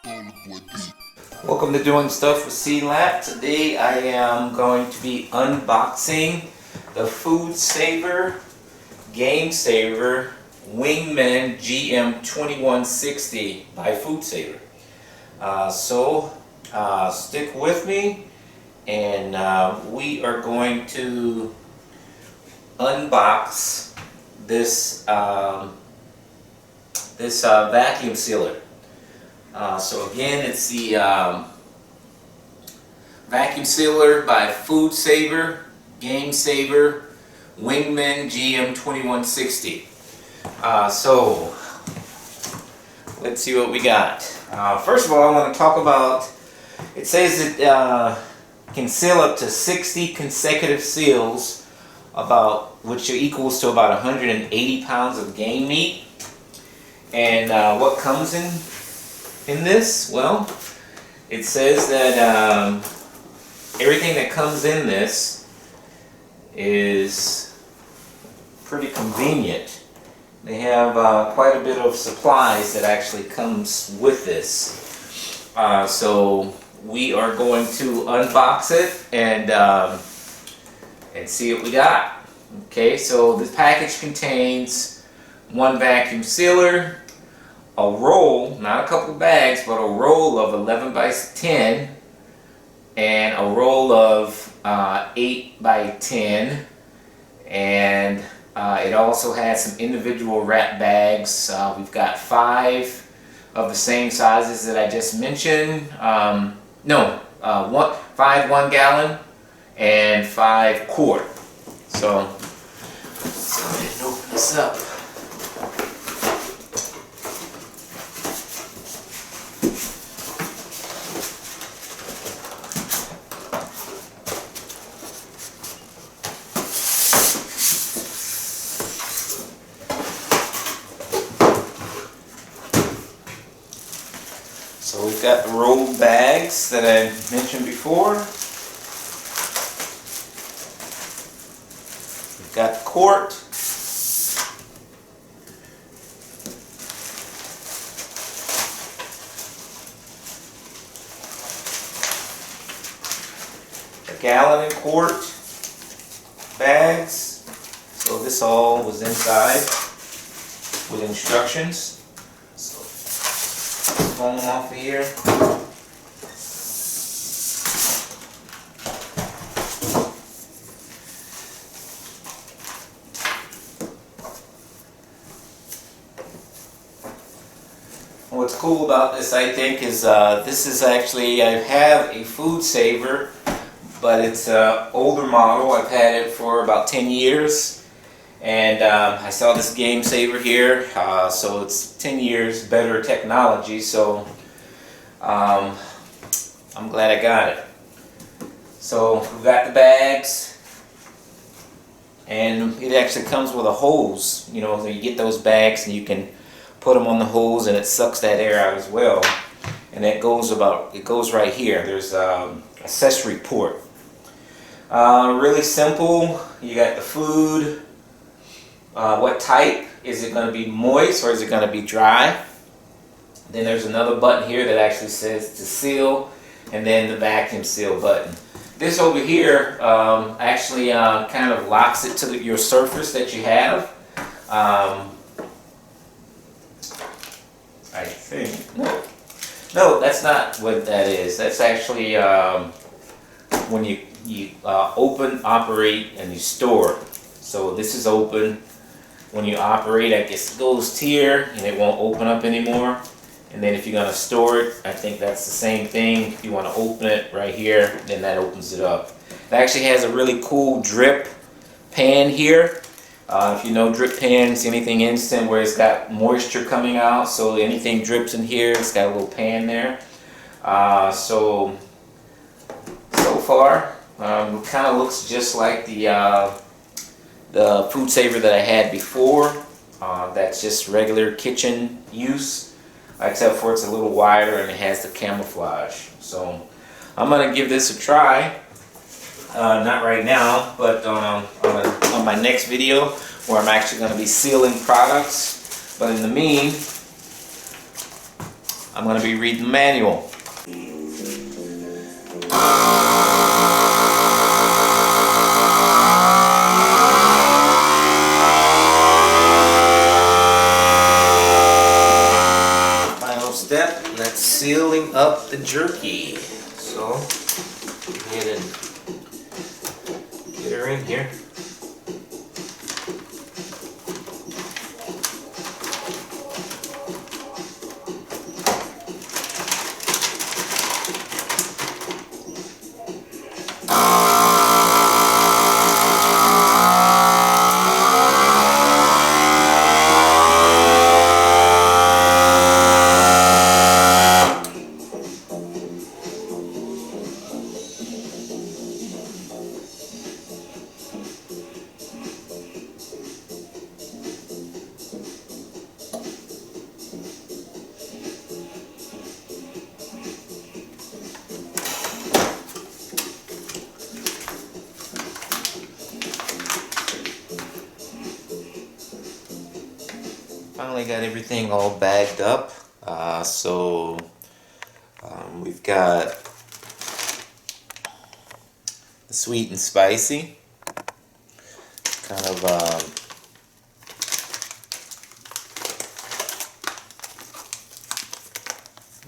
Welcome to Doing Stuff with C-Lab. Today I am going to be unboxing the Food Saver Game Saver Wingman GM2160 by Food Saver. Stick with me and we are going to unbox this vacuum sealer. So again, it's the vacuum sealer by Food Saver Game Saver Wingman GM2160. So let's see what we got. First of all, I want to talk about, it says it can seal up to 60 consecutive seals, which equals to about 180 pounds of game meat. And what comes in this? Well, it says that everything that comes in this is pretty convenient. They have quite a bit of supplies that actually comes with this. So we are going to unbox it and see what we got. Okay, so this package contains one vacuum sealer, a roll, not a couple bags, but a roll of 11 by 10 and a roll of 8 by 10, and it also has some individual wrap bags. We've got 5 of the same sizes that I just mentioned. 5 1 gallon and 5 quart. So let's go ahead and open this up. So we've got the rolled bags that I mentioned before. We've got the quart. The gallon and quart bags. So this all was inside with instructions. Foam off of here. What's cool about this, I think, is this is actually, I have a Food Saver, but it's an older model. I've had it for about 10 years. And I saw this Game Saver here, so it's 10 years better technology, so I'm glad I got it. So we've got the bags, and it actually comes with a hose. You know, so you get those bags and you can put them on the hose and it sucks that air out as well. And it goes right here. There's Accessory Port. Really simple. You got the food. What type? Is it going to be moist or is it going to be dry? Then there's another button here that actually says to seal, and then the vacuum seal button. This over here actually kind of locks it to your surface that you have. I think. No, that's not what that is. That's actually when you open, operate, and you store. So this is open. When you operate, I guess it goes here and it won't open up anymore. And then if you're going to store it, I think that's the same thing. If you want to open it right here, then that opens it up. It actually has a really cool drip pan here. If you know drip pans, anything instant where it's got moisture coming out, so anything drips in here, it's got a little pan there. So far, it kind of looks just like the Food Saver that I had before. That's just regular kitchen use, except for it's a little wider and it has the camouflage. So I'm going to give this a try. Not right now, but on my next video where I'm actually going to be sealing products. But in the I'm going to be reading the manual. Final step, that's sealing up the jerky. So, go ahead and get her in here. Finally got everything all bagged up. We've got the sweet and spicy. Kind of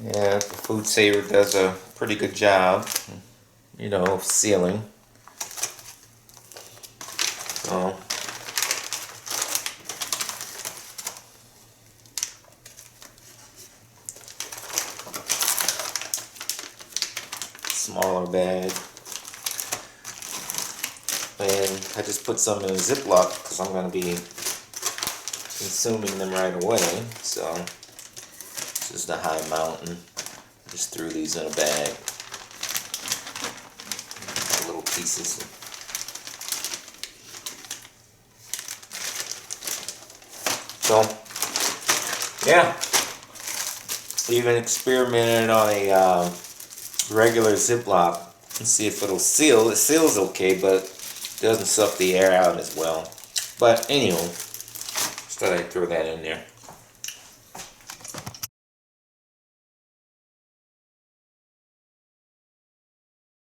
yeah, the food saver does a pretty good job, you know, of sealing. So smaller bag, and I just put some in a Ziploc because I'm going to be consuming them right away. So this is the High Mountain. Just threw these in a bag, little pieces. So yeah, even experimented on a regular Ziploc and see if it'll seal. It seals okay, but it doesn't suck the air out as well. But anyway, just thought I'd throw that in there.